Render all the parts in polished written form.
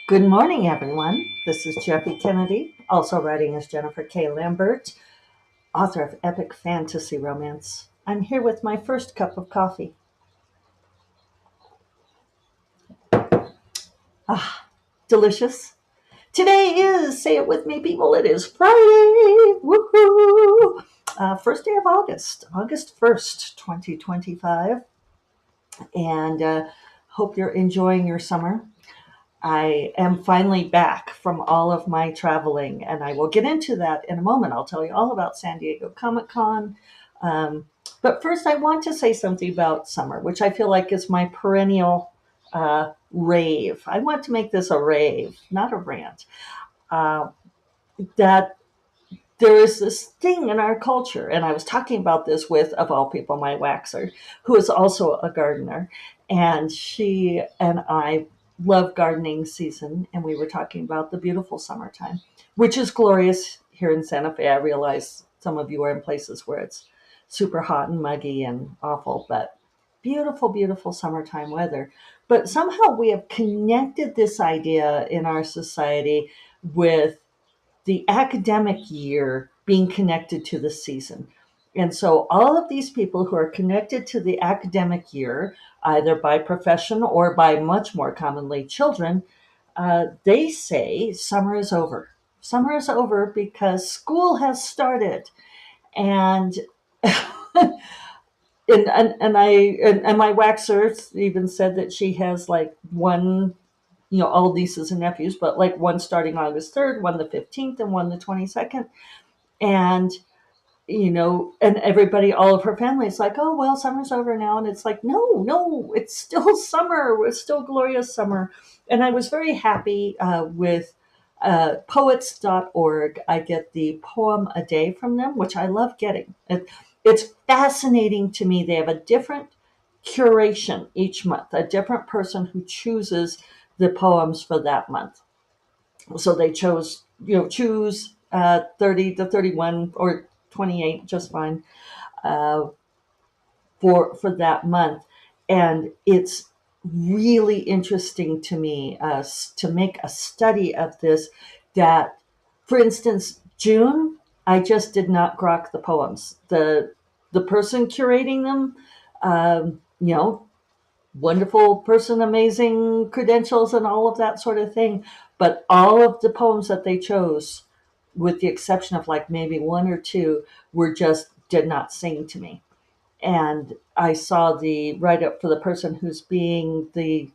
Good morning, everyone. This is Jeffy Kennedy, also writing as Jennifer K. Lambert, author of epic fantasy romance. I'm here with my first cup of coffee. Ah, delicious. Today is, say it with me, people, it is Friday. Woohoo! First day of August, August 1st, 2025. And hope you're enjoying your summer. I am finally back from all of my traveling, and I will get into that in a moment. I'll tell you all about San Diego Comic-Con. Um, but first, I want to say something about summer, which I feel like is my perennial rave. I want to make this a rave, not a rant. Uh, that there is this thing in our culture, and I was talking about this with, of all people, my waxer, who is also a gardener, and she and I love gardening season, and we were talking about the beautiful summertime, which is glorious here in Santa Fe. I realize some of you are in places where it's super hot and muggy and awful, but beautiful, beautiful summertime weather. But somehow we have connected this idea in our society with the academic year being connected to the season. And so all of these people who are connected to the academic year, either by profession or by much more commonly children, they say summer is over. Summer is over because school has started. And and my waxer even said that she has like one, all nieces and nephews, but like one starting August 3rd, one the 15th, and one the 22nd. And, and everybody, all of her family is like, oh, well, summer's over now. And it's like, no, no, it's still summer. It's still glorious summer. And I was very happy with poets.org. I get the poem a day from them, which I love getting. It's fascinating to me. They have a different curation each month, a different person who chooses the poems for that month. So they choose 30 to 31 or 28, just fine, uh, for that month. And it's really interesting to me to make a study of this. That, for instance, June, I just did not grok the poems. The person curating them, wonderful person, amazing credentials, and all of that sort of thing. But all of the poems that they chose, with the exception of like maybe one or two, were just did not sing to me. And I saw the write up for the person who's being the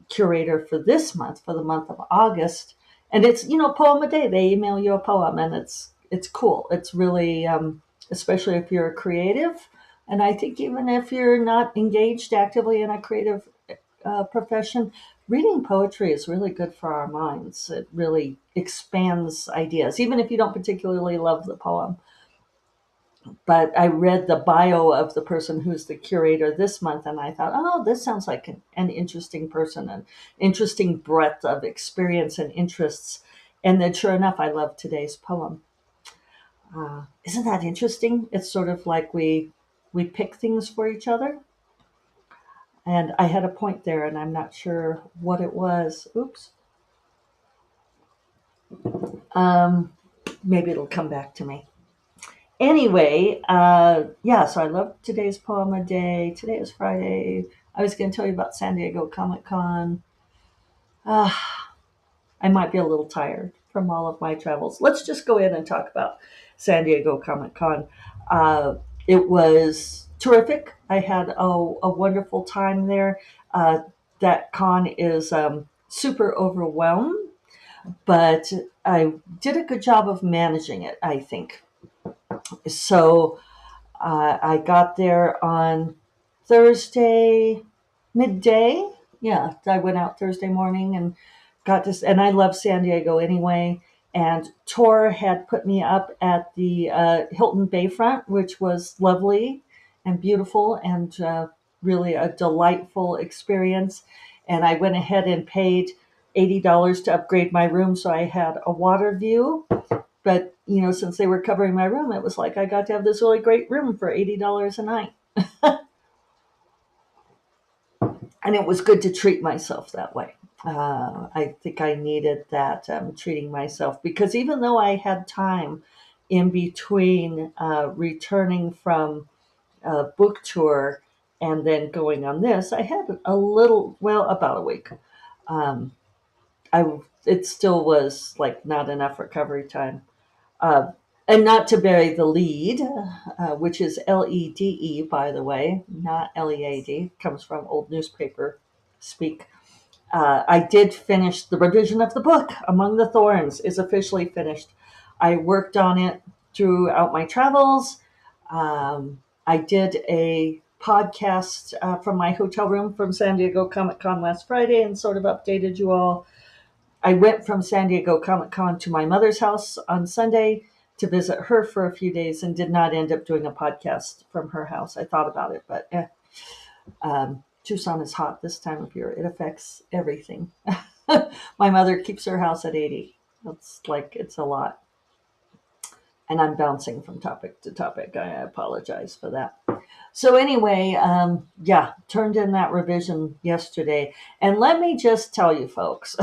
curator for this month, for the month of August. And it's, poem a day. They email you a poem, and it's cool. It's really, especially if you're a creative. And I think even if you're not engaged actively in a creative profession, reading poetry is really good for our minds. It really expands ideas, even if you don't particularly love the poem. But I read the bio of the person who's the curator this month, and I thought, oh, this sounds like an interesting person, an interesting breadth of experience and interests. And then, sure enough, I love today's poem. Isn't that interesting? It's sort of like we pick things for each other. And I had a point there, and I'm not sure what it was. Oops. Maybe it'll come back to me. Anyway, yeah, so I love today's poem a day. Today is Friday. I was going to tell you about San Diego Comic-Con. Uh, I might be a little tired from all of my travels. Let's just go in and talk about San Diego Comic-Con. It was terrific. I had a wonderful time there. That con is super overwhelmed, but I did a good job of managing it, I think. So I got there on Thursday midday. Yeah, I went out Thursday morning and got this, and I love San Diego anyway. And Tor had put me up at the Hilton Bayfront, which was lovely and beautiful and really a delightful experience. And I went ahead and paid $80 to upgrade my room, so I had a water view. But, since they were covering my room, it was like I got to have this really great room for $80 a night. And it was good to treat myself that way. I think I needed that treating myself, because even though I had time in between returning from a book tour and then going on this, I had a little, well, about a week. Um, it still was like not enough recovery time. Uh, and not to bury the lead, which is LEDE, by the way, not LEAD, comes from old newspaper speak. I did finish the revision of the book. Among the Thorns is officially finished. I worked on it throughout my travels. I did a podcast from my hotel room from San Diego Comic Con last Friday and sort of updated you all. I went from San Diego Comic Con to my mother's house on Sunday to visit her for a few days and did not end up doing a podcast from her house. I thought about it, but Tucson is hot this time of year. It affects everything. My mother keeps her house at 80. It's a lot. And I'm bouncing from topic to topic. I apologize for that. So anyway, yeah, turned in that revision yesterday. And let me just tell you folks,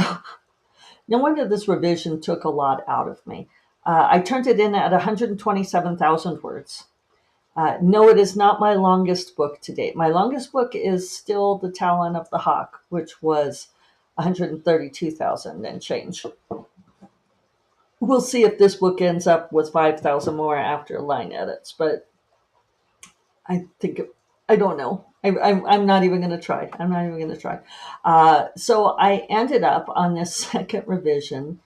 no wonder this revision took a lot out of me. I turned it in at 127,000 words. No, it is not my longest book to date. My longest book is still The Talon of the Hawk, which was 132,000 and change. We'll see if this book ends up with 5,000 more after line edits, but I think, I don't know. I'm not even going to try. I'm not even going to try. So I ended up on this second revision.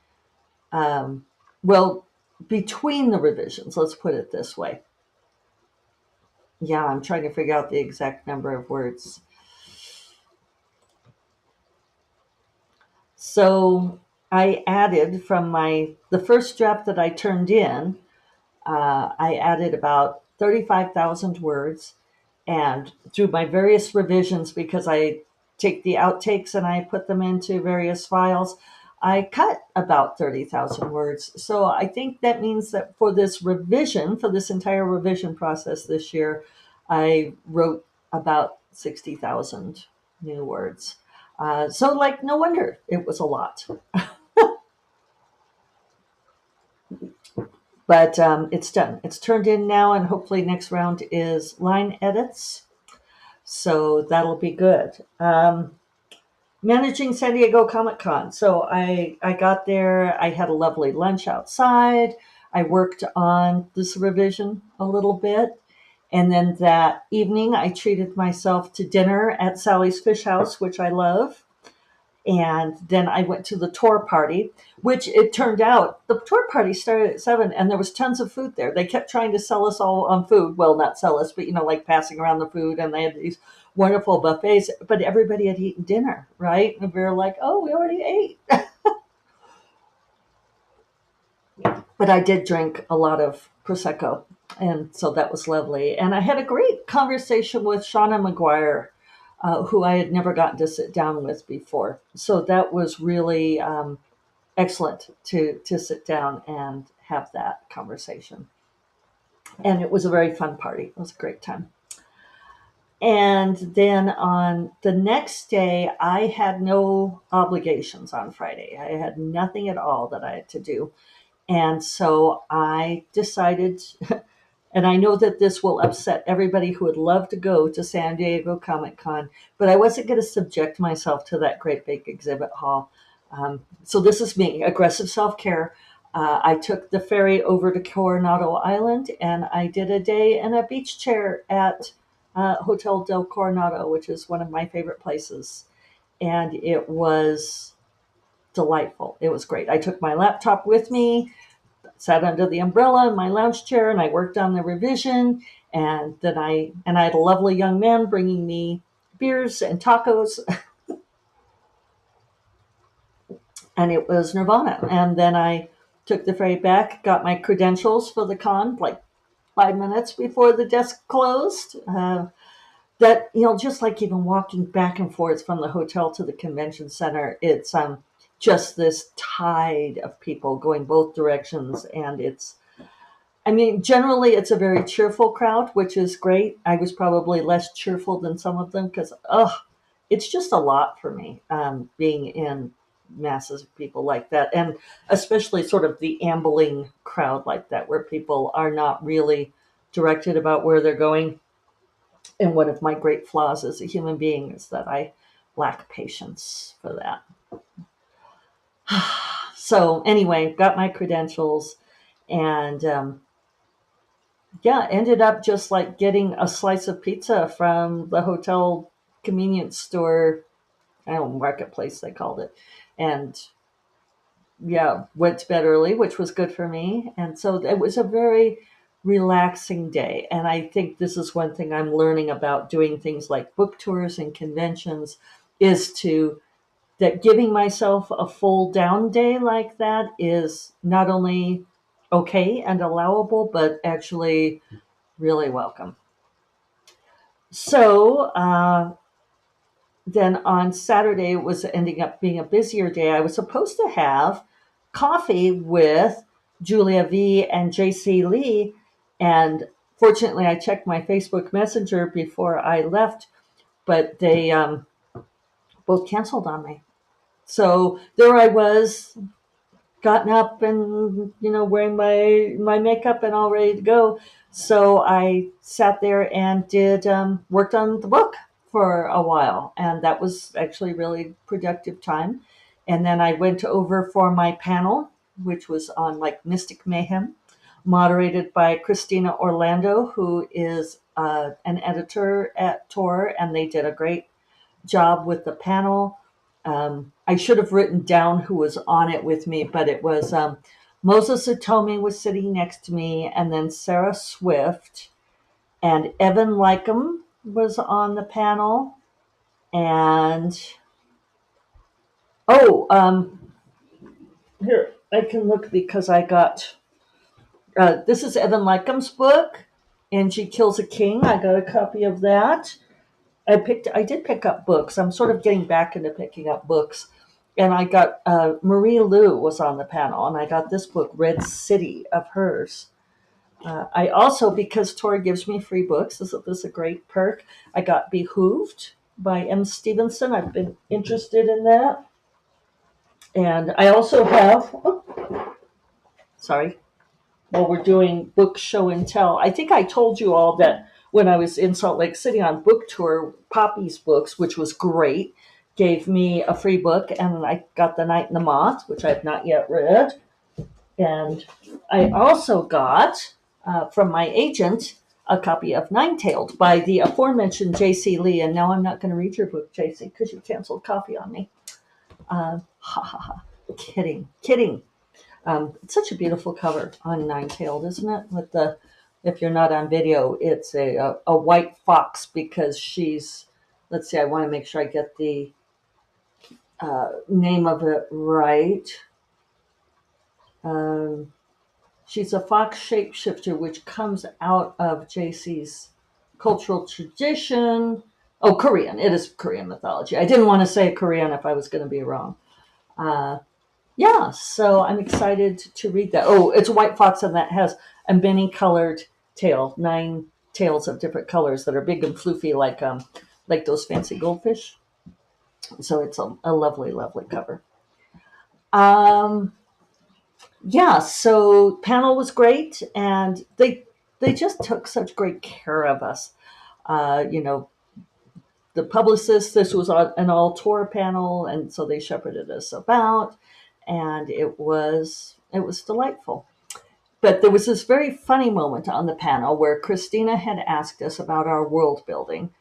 Well, between the revisions, let's put it this way. Yeah, I'm trying to figure out the exact number of words. So I added from the first draft that I turned in, I added about 35,000 words. And through my various revisions, because I take the outtakes and I put them into various files, I cut about 30,000 words. So I think that means that for this revision, for this entire revision process this year, I wrote about 60,000 new words. So, like, no wonder it was a lot. But it's done. It's turned in now, and hopefully next round is line edits. So that'll be good. Managing San Diego Comic Con. So I got there. I had a lovely lunch outside. I worked on this revision a little bit. And then that evening, I treated myself to dinner at Sally's Fish House, which I love. And then I went to the tour party, which it turned out the tour party started at 7 and there was tons of food there. They kept trying to sell us all on food. Well, not sell us, but, like passing around the food. And they had these wonderful buffets, but everybody had eaten dinner, right? And we were like, oh, we already ate. But I did drink a lot of Prosecco. And so that was lovely. And I had a great conversation with Shauna McGuire, who I had never gotten to sit down with before. So that was really excellent to sit down and have that conversation. And it was a very fun party. It was a great time. And then on the next day, I had no obligations on Friday. I had nothing at all that I had to do. And so I decided, and I know that this will upset everybody who would love to go to San Diego Comic Con, but I wasn't going to subject myself to that great big exhibit hall. So this is me, aggressive self-care. I took the ferry over to Coronado Island, and I did a day in a beach chair at Hotel del Coronado, which is one of my favorite places. And it was delightful. It was great. I took my laptop with me, sat under the umbrella in my lounge chair, and I worked on the revision. And then I had a lovely young man bringing me beers and tacos, and it was Nirvana. And then I took the ferry back, got my credentials for the con like 5 minutes before the desk closed. That, just like even walking back and forth from the hotel to the convention center, it's just this tide of people going both directions. And generally it's a very cheerful crowd, which is great. I was probably less cheerful than some of them because, it's just a lot for me, being in masses of people like that, and especially sort of the ambling crowd like that, where people are not really directed about where they're going. And one of my great flaws as a human being is that I lack patience for that. So anyway, got my credentials, and yeah, ended up just like getting a slice of pizza from the hotel convenience store. I don't know, marketplace they called it, and yeah, went to bed early, which was good for me. And so it was a very relaxing day. And I think this is one thing I'm learning about doing things like book tours and conventions, is to that giving myself a full down day like that is not only okay and allowable, but actually really welcome. So then on Saturday, it was ending up being a busier day. I was supposed to have coffee with Julia V and JC Lee. And fortunately, I checked my Facebook Messenger before I left, but they both canceled on me. So there I was, gotten up and wearing my makeup and all ready to go. So I sat there and did worked on the book for a while, and that was actually really productive time. And then I went over for my panel, which was on like Mystic Mayhem, moderated by Christina Orlando, who is an editor at Tor, and they did a great job with the panel. I should have written down who was on it with me, but it was Moses Atomi was sitting next to me, and then Sarah Swift and Evan Lycum was on the panel. And oh, here I can look because I got this is Evan Lycum's book, Angie Kills a King. I got a copy of that. I did pick up books. I'm sort of getting back into picking up books. And I got Marie Lu was on the panel, and I got this book, Red City, of hers. I also, because Tor gives me free books, this is a great perk. I got Behooved by M. Stevenson. I've been interested in that. And I also have, sorry, while we're doing book show and tell, I think I told you all that when I was in Salt Lake City on book tour, Poppy's Books, which was great, gave me a free book, and I got The Night and the Moth, which I've not yet read. And I also got, from my agent, a copy of Nine-Tailed by the aforementioned J.C. Lee. And now I'm not going to read your book, J.C., because you canceled coffee on me. Ha ha ha. Kidding. It's such a beautiful cover on Nine-Tailed, isn't it? With the, if you're not on video, it's a white fox because she's, let's see, I want to make sure I get the name of it right. She's a fox shapeshifter, which comes out of JC's cultural tradition. Oh, Korean. It is Korean mythology. I didn't want to say Korean if I was going to be wrong. Yeah, so I'm excited to read that. Oh, it's a white fox, and that has a many-colored tail, 9 tails of different colors that are big and floofy, like those fancy goldfish. So it's a lovely, lovely cover. Yeah, so panel was great, and they just took such great care of us. You know, the publicist, this was an all tour panel, and so they shepherded us about, and it was delightful. But there was this very funny moment on the panel where Christina had asked us about our world building,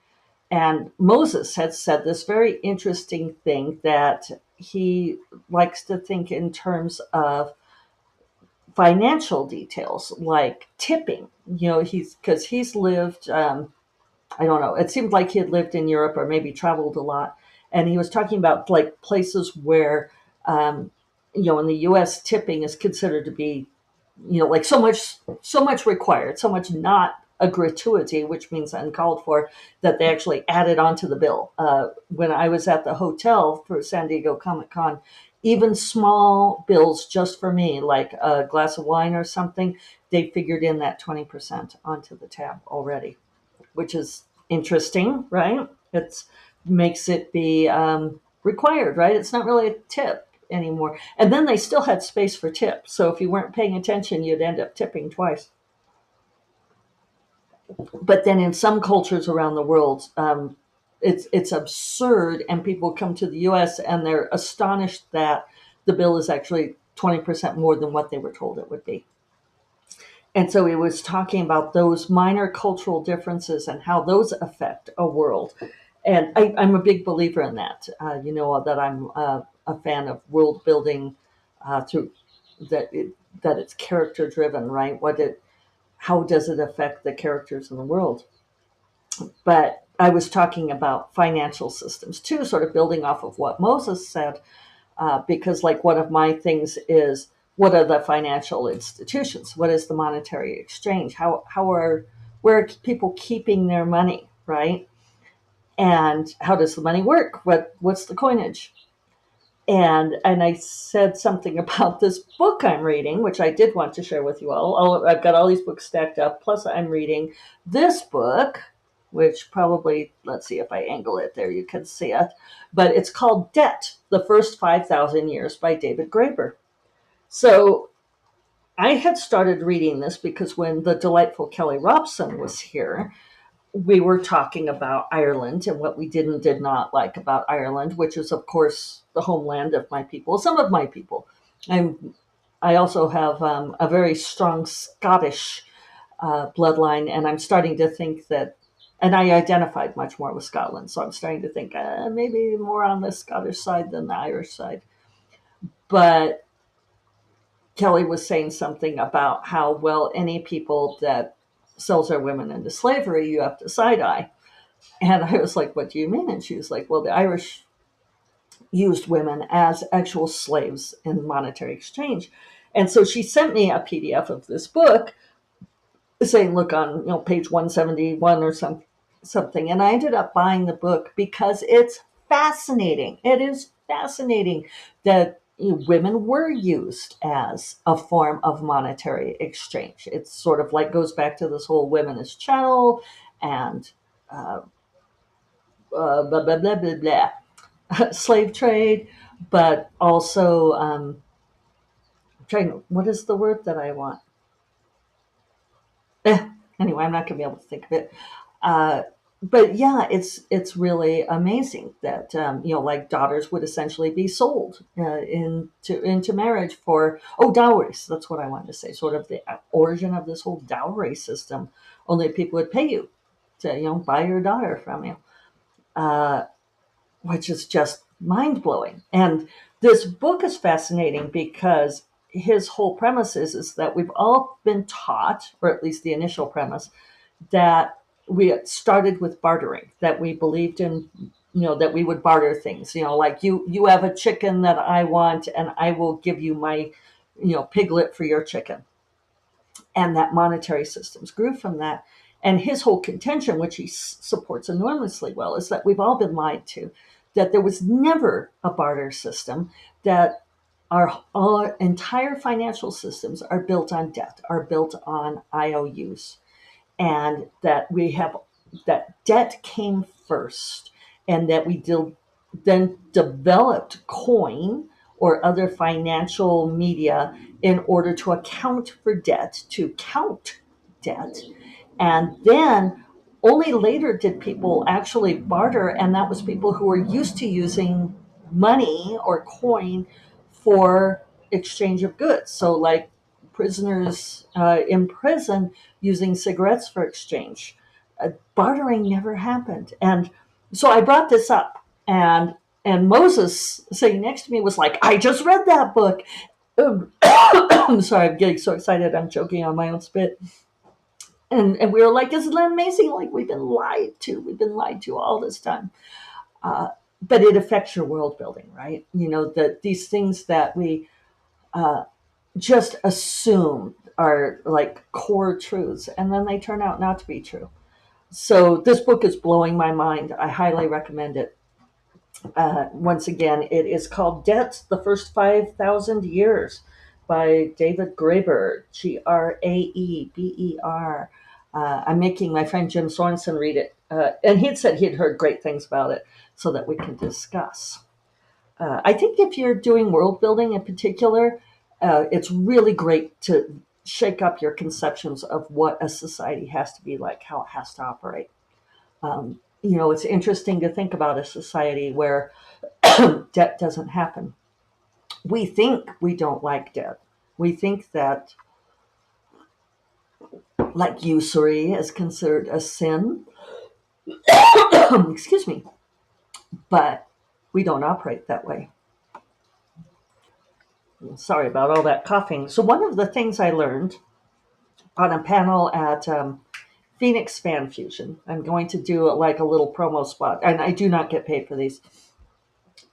and Moses had said this very interesting thing that he likes to think in terms of financial details like tipping. You know, he's lived, I don't know, it seemed like he had lived in Europe or maybe traveled a lot. And he was talking about like places where, in the US, tipping is considered to be, like so much required, so much not a gratuity, which means uncalled for, that they actually added onto the bill. When I was at the hotel for San Diego Comic Con, even small bills just for me, like a glass of wine or something, they figured in that 20% onto the tab already, which is interesting, right? It's makes it be required, right? It's not really a tip anymore. And then they still had space for tips. So if you weren't paying attention, you'd end up tipping twice. But then in some cultures around the world, it's absurd, and people come to the U.S. and they're astonished that the bill is actually 20% more than what they were told it would be. And so he was talking about those minor cultural differences and how those affect a world. And I'm a big believer in that. You know that I'm a fan of world building through that that it's character driven, right? How does it affect the characters in the world? But I was talking about financial systems too, sort of building off of what Moses said, because like one of my things is, what are the financial institutions? What is the monetary exchange? Where are people keeping their money, right? And how does the money work? What's the coinage? And I said something about this book I'm reading, which I did want to share with you all. I've got all these books stacked up. Plus, I'm reading this book, which probably, let's see if I angle it there, you can see it. But it's called Debt: The First 5,000 Years by David Graeber. So I had started reading this because when the delightful Kelly Robson was here, we were talking about Ireland and what we did and did not like about Ireland, which is, of course, the homeland of my people, some of my people. I also have a very strong Scottish bloodline, and I'm starting to think that, and I identified much more with Scotland, so I'm starting to think maybe more on the Scottish side than the Irish side. But Kelly was saying something about how, well, any people that sells their women into slavery, you have to side eye. And I was like, what do you mean? And she was like, well, the Irish used women as actual slaves in monetary exchange. And so she sent me a PDF of this book saying, look on page 171 or something. And I ended up buying the book because it's fascinating. It is fascinating that women were used as a form of monetary exchange. It's sort of like goes back to this whole women as chattel and blah, blah, blah, blah, blah, slave trade, but also, what is the word that I want? Anyway, I'm not going to be able to think of it. Uh, but yeah, it's really amazing that like daughters would essentially be sold into marriage for dowries. That's what I wanted to say. Sort of the origin of this whole dowry system. Only people would pay you to buy your daughter from you. Which is just mind blowing. And this book is fascinating because his whole premise is that we've all been taught, or at least the initial premise, that we started with bartering, that we believed in, that we would barter things, like you have a chicken that I want and I will give you my, piglet for your chicken. And that monetary systems grew from that. And his whole contention, which he supports enormously well, is that we've all been lied to, that there was never a barter system, that our entire financial systems are built on debt, are built on IOUs, and that debt came first, and that then developed coin or other financial media in order to account for debt, to count debt. And then only later did people actually barter, and that was people who were used to using money or coin for exchange of goods. So, like prisoners in prison using cigarettes for exchange. Bartering never happened. And so I brought this up, and Moses sitting next to me was like, I just read that book. I'm sorry, I'm getting so excited. I'm choking on my own spit. And we were like, isn't that amazing? Like, we've been lied to. We've been lied to all this time. But it affects your world building, right? That these things that we just assume are like core truths, and then they turn out not to be true. So this book is blowing my mind. I highly recommend it. Once again, it is called Debt: The First 5,000 Years by David Graeber, Graeber. I'm making my friend Jim Sorensen read it. And he'd said he'd heard great things about it. so that we can discuss. I think if you're doing world building in particular, it's really great to shake up your conceptions of what a society has to be like, how it has to operate. It's interesting to think about a society where debt doesn't happen. We think we don't like debt. We think that, like, usury is considered a sin. Excuse me. But we don't operate that way. Sorry about all that coughing. So, one of the things I learned on a panel at Phoenix Fan Fusion, I'm going to do like a little promo spot, and I do not get paid for these.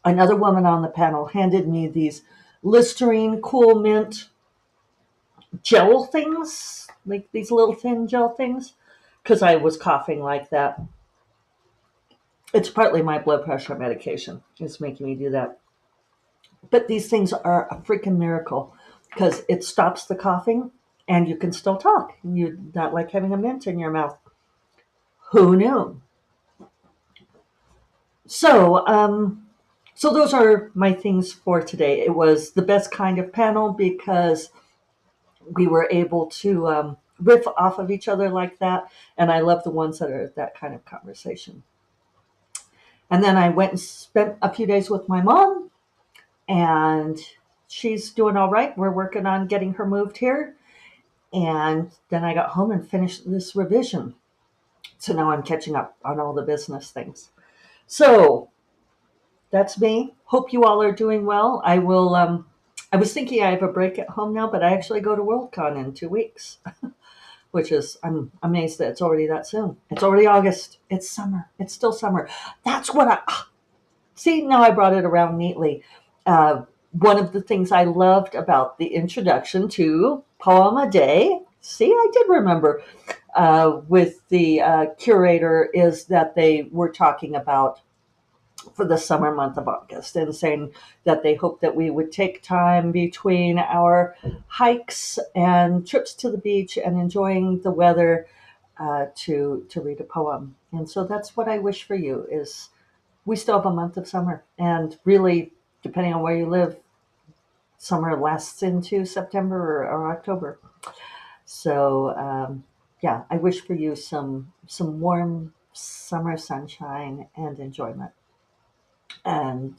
Another woman on the panel handed me these Listerine Cool Mint gel things, like these little thin gel things, because I was coughing like that. It's partly my blood pressure medication. It's making me do that. But these things are a freaking miracle because it stops the coughing and you can still talk. You're not like having a mint in your mouth. Who knew? So, so those are my things for today. It was the best kind of panel because we were able to riff off of each other like that. And I love the ones that are that kind of conversation. And then I went and spent a few days with my mom, and she's doing all right. We're working on getting her moved here. And then I got home and finished this revision. So now I'm catching up on all the business things. So that's me. Hope you all are doing well. I will. I was thinking I have a break at home now, but I actually go to Worldcon in 2 weeks, which is, I'm amazed that it's already that soon. It's already August. It's summer. It's still summer. That's what I see. Now I brought it around neatly. One of the things I loved about the introduction to Poem a Day, see, I did remember, with the curator, is that they were talking about for the summer month of August and saying that they hope that we would take time between our hikes and trips to the beach and enjoying the weather to read a poem. And so that's what I wish for you is we still have a month of summer. And really, depending on where you live, summer lasts into September or October. So yeah, I wish for you some warm summer sunshine and enjoyment. And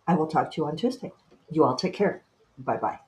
I will talk to you on Tuesday. You all take care. Bye bye.